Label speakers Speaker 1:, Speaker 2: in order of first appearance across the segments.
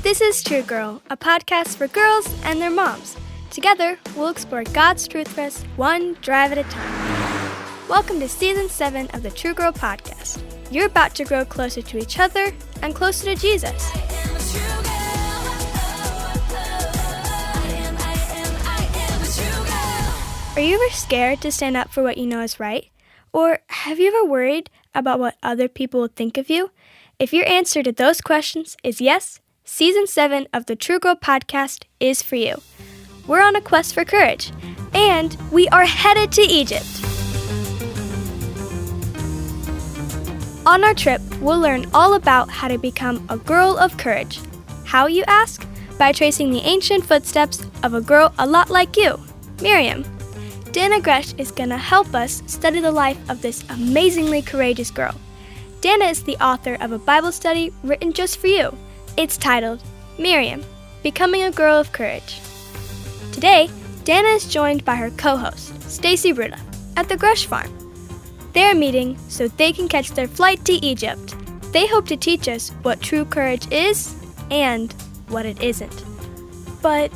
Speaker 1: This is True Girl, a podcast for girls and their moms. Together, we'll explore God's truth for us one drive at a time. Welcome to Season 7 of the True Girl podcast. You're about to grow closer to each other and closer to Jesus. Are you ever scared to stand up for what you know is right? Or have you ever worried about what other people will think of you? If your answer to those questions is yes, Season 7 of the True Girl podcast is for you. We're on a quest for courage, and we are headed to Egypt. On our trip, we'll learn all about how to become a girl of courage. How, you ask? By tracing the ancient footsteps of a girl a lot like you, Miriam. Dana Gresh is going to help us study the life of this amazingly courageous girl. Dana is the author of a Bible study written just for you. It's titled, Miriam, Becoming a Girl of Courage. Today, Dana is joined by her co-host, Stacy Bruda, at the Gresh farm. They're meeting so they can catch their flight to Egypt. They hope to teach us what true courage is and what it isn't. But,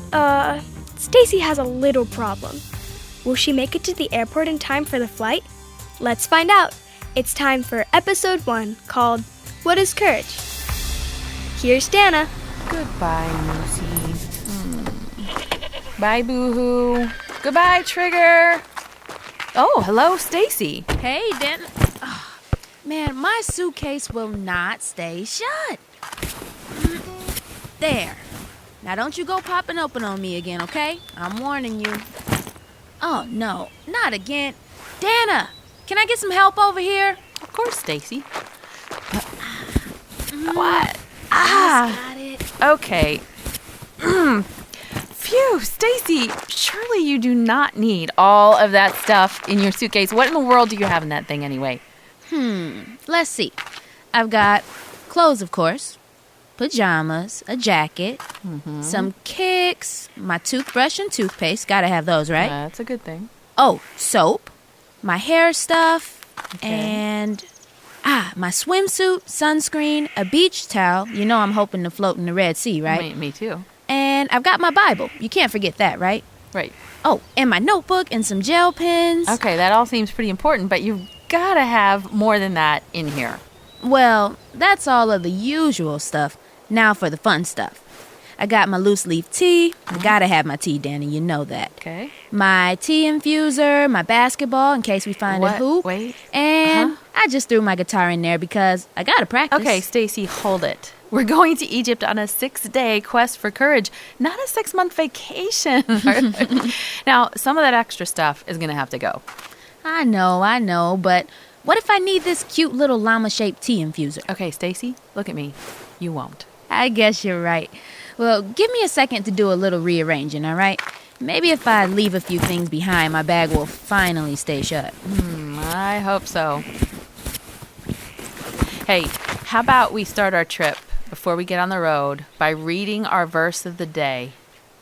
Speaker 1: Stacy has a little problem. Will she make it to the airport in time for the flight? Let's find out. It's time for episode 1 called, What is Courage? Here's Dana.
Speaker 2: Goodbye, Moosey. Bye, Boo-hoo. Goodbye, Trigger. Oh, hello, Stacy.
Speaker 3: Hey, Dana. Oh, man, my suitcase will not stay shut. There. Now don't you go popping open on me again, okay? I'm warning you. Oh, no, not again. Dana, can I get some help over here?
Speaker 2: Of course, Stacy.
Speaker 3: What?
Speaker 2: Ah.
Speaker 3: Got it.
Speaker 2: Okay. Phew, Stacy, surely you do not need all of that stuff in your suitcase. What in the world do you have in that thing anyway?
Speaker 3: Let's see. I've got clothes, of course, pajamas, a jacket, some kicks, my toothbrush and toothpaste. Gotta have those, right?
Speaker 2: That's a good thing.
Speaker 3: Oh, soap, my hair stuff,
Speaker 2: Okay.
Speaker 3: and my swimsuit, sunscreen, a beach towel. You know I'm hoping to float in the Red Sea, right?
Speaker 2: Me too.
Speaker 3: And I've got my Bible. You can't forget that, right?
Speaker 2: Right.
Speaker 3: Oh, and my notebook and some gel pens.
Speaker 2: Okay, that all seems pretty important, but you've got to have more than that in here.
Speaker 3: Well, that's all of the usual stuff. Now for the fun stuff. I got my loose leaf tea. I gotta have my tea, Danny. You know that.
Speaker 2: Okay.
Speaker 3: My tea infuser, my basketball in case we find a hoop.
Speaker 2: Wait.
Speaker 3: And I just threw my guitar in there because I gotta practice.
Speaker 2: Okay, Stacy, hold it. We're going to Egypt on a 6-day quest for courage, not a 6-month vacation. Now, some of that extra stuff is going to have to go.
Speaker 3: I know, but what if I need this cute little llama-shaped tea infuser?
Speaker 2: Okay, Stacy, look at me. You won't.
Speaker 3: I guess you're right. Well, give me a second to do a little rearranging, all right? Maybe if I leave a few things behind, my bag will finally stay shut.
Speaker 2: I hope so. Hey, how about we start our trip before we get on the road by reading our verse of the day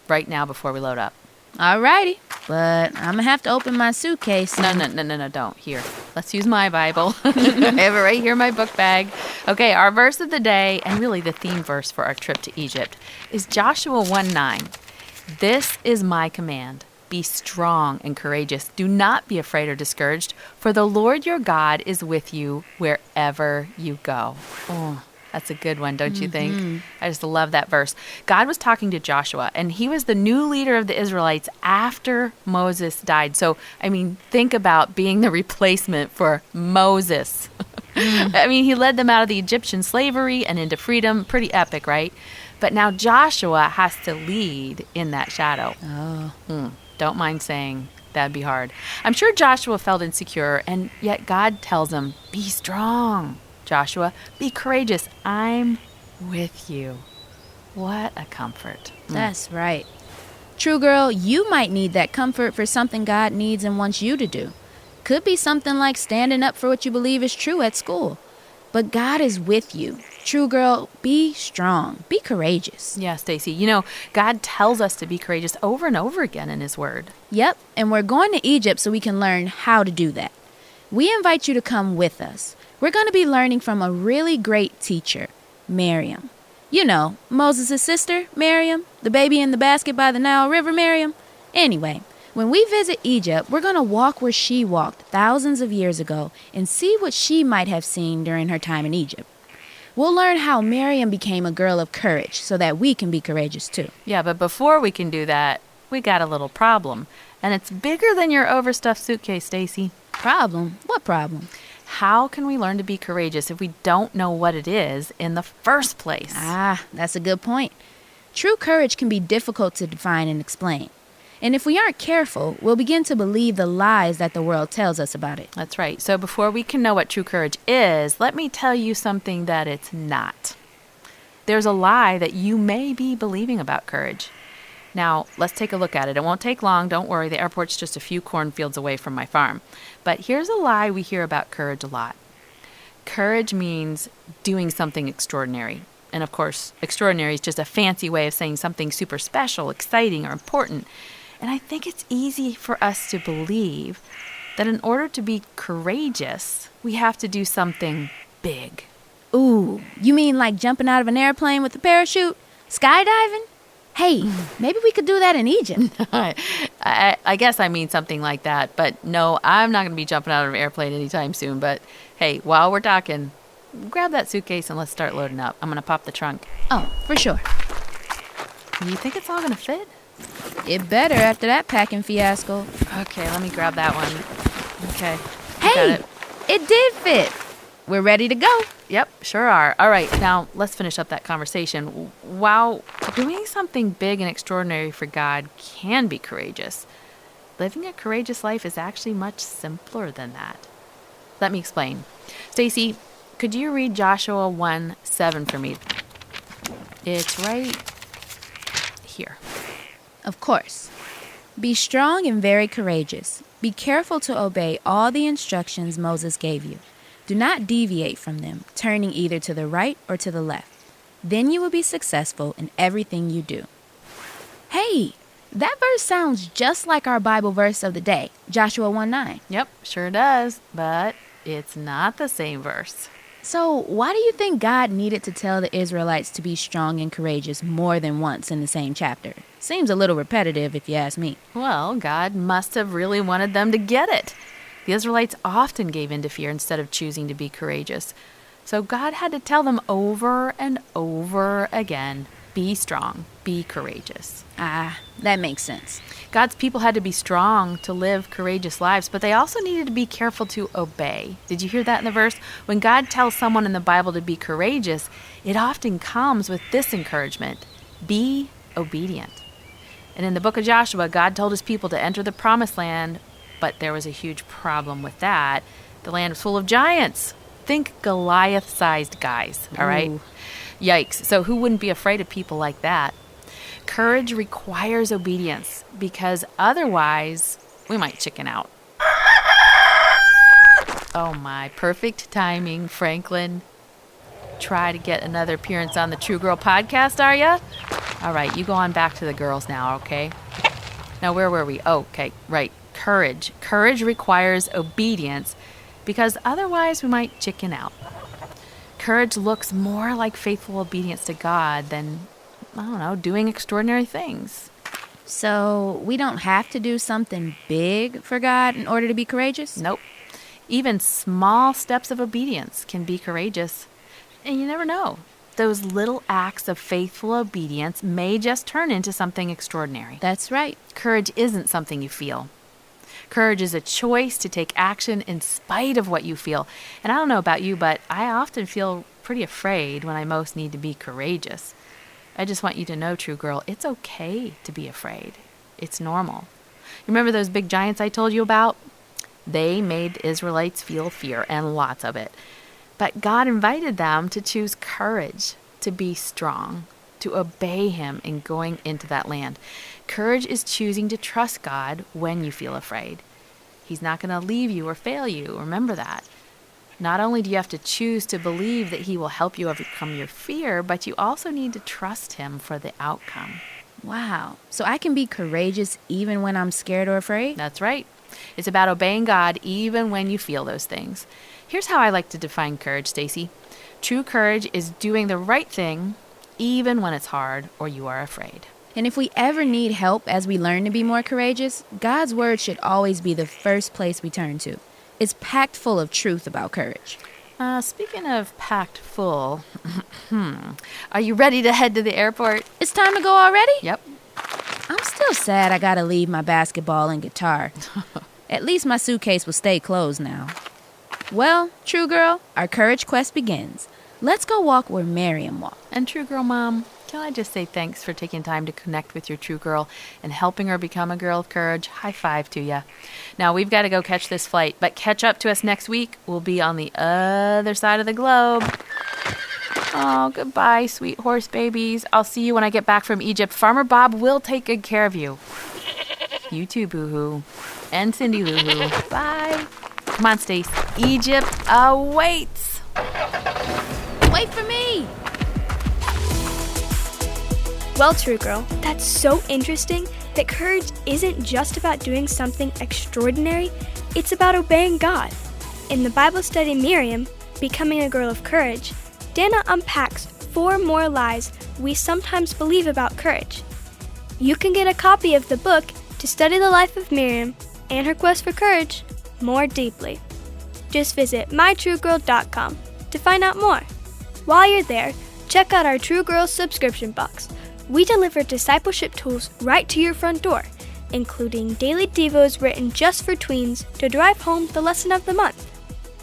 Speaker 2: right now before we load up?
Speaker 3: Alrighty, but I'm gonna have to open my suitcase.
Speaker 2: No, don't. Here, let's use my Bible. I have it right here in my book bag. Okay, our verse of the day, and really the theme verse for our trip to Egypt, is Joshua 1:9. This is my command. Be strong and courageous. Do not be afraid or discouraged, for the Lord your God is with you wherever you go. Oh, that's a good one, don't you think? I just love that verse. God was talking to Joshua, and he was the new leader of the Israelites after Moses died. So, think about being the replacement for Moses. He led them out of the Egyptian slavery and into freedom. Pretty epic, right? But now Joshua has to lead in that shadow.
Speaker 3: Oh.
Speaker 2: Don't mind saying that'd be hard. I'm sure Joshua felt insecure, and yet God tells him, be strong. Joshua, be courageous. I'm with you. What a comfort.
Speaker 3: That's right. True girl, you might need that comfort for something God needs and wants you to do. Could be something like standing up for what you believe is true at school. But God is with you. True girl, be strong. Be courageous.
Speaker 2: Yeah, Stacy. God tells us to be courageous over and over again in his word.
Speaker 3: Yep, and we're going to Egypt so we can learn how to do that. We invite you to come with us. We're going to be learning from a really great teacher, Miriam. You know, Moses' sister, Miriam, the baby in the basket by the Nile River, Miriam. Anyway, when we visit Egypt, we're going to walk where she walked thousands of years ago and see what she might have seen during her time in Egypt. We'll learn how Miriam became a girl of courage so that we can be courageous too.
Speaker 2: Yeah, but before we can do that, we got a little problem. And it's bigger than your overstuffed suitcase, Stacy.
Speaker 3: Problem? What problem?
Speaker 2: How can we learn to be courageous if we don't know what it is in the first place?
Speaker 3: Ah, that's a good point. True courage can be difficult to define and explain. And if we aren't careful, we'll begin to believe the lies that the world tells us about it.
Speaker 2: That's right. So before we can know what true courage is, let me tell you something that it's not. There's a lie that you may be believing about courage. Now, let's take a look at it. It won't take long. Don't worry. The airport's just a few cornfields away from my farm. But here's a lie we hear about courage a lot. Courage means doing something extraordinary. And of course, extraordinary is just a fancy way of saying something super special, exciting, or important. And I think it's easy for us to believe that in order to be courageous, we have to do something big.
Speaker 3: Ooh, you mean like jumping out of an airplane with a parachute? Skydiving? Hey, maybe we could do that in Egypt.
Speaker 2: I guess I mean something like that. But no, I'm not going to be jumping out of an airplane anytime soon. But hey, while we're talking, grab that suitcase and let's start loading up. I'm going to pop the trunk.
Speaker 3: Oh, for sure.
Speaker 2: You think it's all going to fit?
Speaker 3: It better after that packing fiasco.
Speaker 2: Okay, let me grab that one. Okay.
Speaker 3: Hey,
Speaker 2: got
Speaker 3: it did fit. We're ready to go.
Speaker 2: Yep, sure are. All right, now let's finish up that conversation. While doing something big and extraordinary for God can be courageous, living a courageous life is actually much simpler than that. Let me explain. Stacy, could you read Joshua 1:7 for me? It's right here.
Speaker 3: Of course. Be strong and very courageous. Be careful to obey all the instructions Moses gave you. Do not deviate from them, turning either to the right or to the left. Then you will be successful in everything you do. Hey, that verse sounds just like our Bible verse of the day, Joshua 1:9.
Speaker 2: Yep, sure does, but it's not the same verse.
Speaker 3: So why do you think God needed to tell the Israelites to be strong and courageous more than once in the same chapter? Seems a little repetitive if you ask me.
Speaker 2: Well, God must have really wanted them to get it. The Israelites often gave in to fear instead of choosing to be courageous. So God had to tell them over and over again, be strong, be courageous.
Speaker 3: Ah, that makes sense.
Speaker 2: God's people had to be strong to live courageous lives, but they also needed to be careful to obey. Did you hear that in the verse? When God tells someone in the Bible to be courageous, it often comes with this encouragement: be obedient. And in the book of Joshua, God told his people to enter the promised land, but there was a huge problem with that. The land was full of giants. Think Goliath-sized guys, all right?
Speaker 3: Ooh.
Speaker 2: Yikes. So who wouldn't be afraid of people like that? Courage requires obedience because otherwise we might chicken out. Oh my, perfect timing, Franklin. Try to get another appearance on the True Girl podcast, are ya? All right, you go on back to the girls now, okay? Now, where were we? Oh, okay, right. Courage. Courage requires obedience because otherwise we might chicken out. Courage looks more like faithful obedience to God than, I don't know, doing extraordinary things.
Speaker 3: So we don't have to do something big for God in order to be courageous?
Speaker 2: Nope. Even small steps of obedience can be courageous. And you never know. Those little acts of faithful obedience may just turn into something extraordinary.
Speaker 3: That's right.
Speaker 2: Courage isn't something you feel. Courage is a choice to take action in spite of what you feel. And I don't know about you, but I often feel pretty afraid when I most need to be courageous. I just want you to know, True Girl, it's okay to be afraid. It's normal. Remember those big giants I told you about? They made the Israelites feel fear, and lots of it. But God invited them to choose courage, to be strong, to obey Him in going into that land. Courage is choosing to trust God when you feel afraid. He's not going to leave you or fail you. Remember that. Not only do you have to choose to believe that He will help you overcome your fear, but you also need to trust Him for the outcome.
Speaker 3: Wow. So I can be courageous even when I'm scared or afraid?
Speaker 2: That's right. It's about obeying God even when you feel those things. Here's how I like to define courage, Stacy. True courage is doing the right thing even when it's hard or you are afraid.
Speaker 3: And if we ever need help as we learn to be more courageous, God's Word should always be the first place we turn to. It's packed full of truth about courage.
Speaker 2: Speaking of packed full, are you ready to head to the airport?
Speaker 3: It's time to go already?
Speaker 2: Yep.
Speaker 3: I'm still sad I gotta leave my basketball and guitar. At least my suitcase will stay closed now. Well, True Girl, our courage quest begins. Let's go walk where Miriam walked.
Speaker 2: And True Girl Mom, can I just say thanks for taking time to connect with your True Girl and helping her become a girl of courage? High five to ya. Now, we've got to go catch this flight, but catch up to us next week. We'll be on the other side of the globe. Oh, goodbye, sweet horse babies. I'll see you when I get back from Egypt. Farmer Bob will take good care of you. You too, Boo-hoo. And Cindy Lou-hoo. Bye. Come on, Stace. Egypt awaits.
Speaker 3: Wait for me!
Speaker 1: Well, True Girl, that's so interesting that courage isn't just about doing something extraordinary, it's about obeying God. In the Bible study Miriam, Becoming a Girl of Courage, Dana unpacks 4 more lies we sometimes believe about courage. You can get a copy of the book to study the life of Miriam and her quest for courage more deeply. Just visit mytruegirl.com to find out more. While you're there, check out our True Girls subscription box. We deliver discipleship tools right to your front door, including daily devos written just for tweens to drive home the lesson of the month.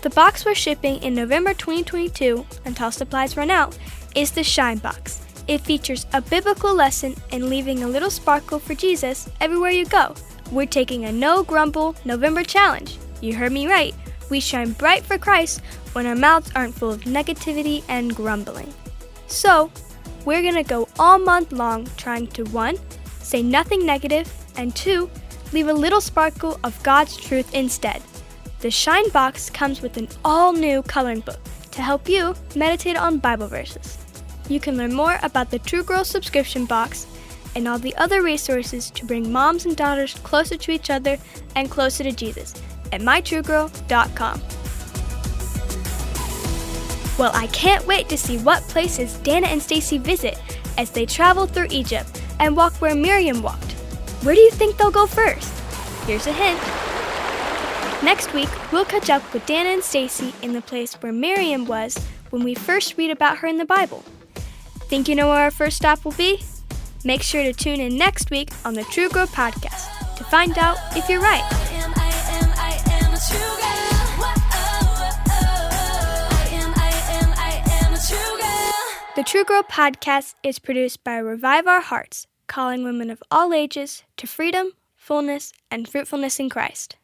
Speaker 1: The box we're shipping in November 2022, until supplies run out, is the Shine Box. It features a biblical lesson and leaving a little sparkle for Jesus everywhere you go. We're taking a No Grumble November challenge. You heard me right. We shine bright for Christ when our mouths aren't full of negativity and grumbling. So, we're going to go all month long trying to 1. Say nothing negative, and 2. Leave a little sparkle of God's truth instead. The Shine Box comes with an all-new coloring book to help you meditate on Bible verses. You can learn more about the True Girl subscription box and all the other resources to bring moms and daughters closer to each other and closer to Jesus at mytruegirl.com. Well, I can't wait to see what places Dana and Stacy visit as they travel through Egypt and walk where Miriam walked. Where do you think they'll go first? Here's a hint. Next week, we'll catch up with Dana and Stacy in the place where Miriam was when we first read about her in the Bible. Think you know where our first stop will be? Make sure to tune in next week on the True Girl Podcast to find out if you're right. The True Girl Podcast is produced by Revive Our Hearts, calling women of all ages to freedom, fullness, and fruitfulness in Christ.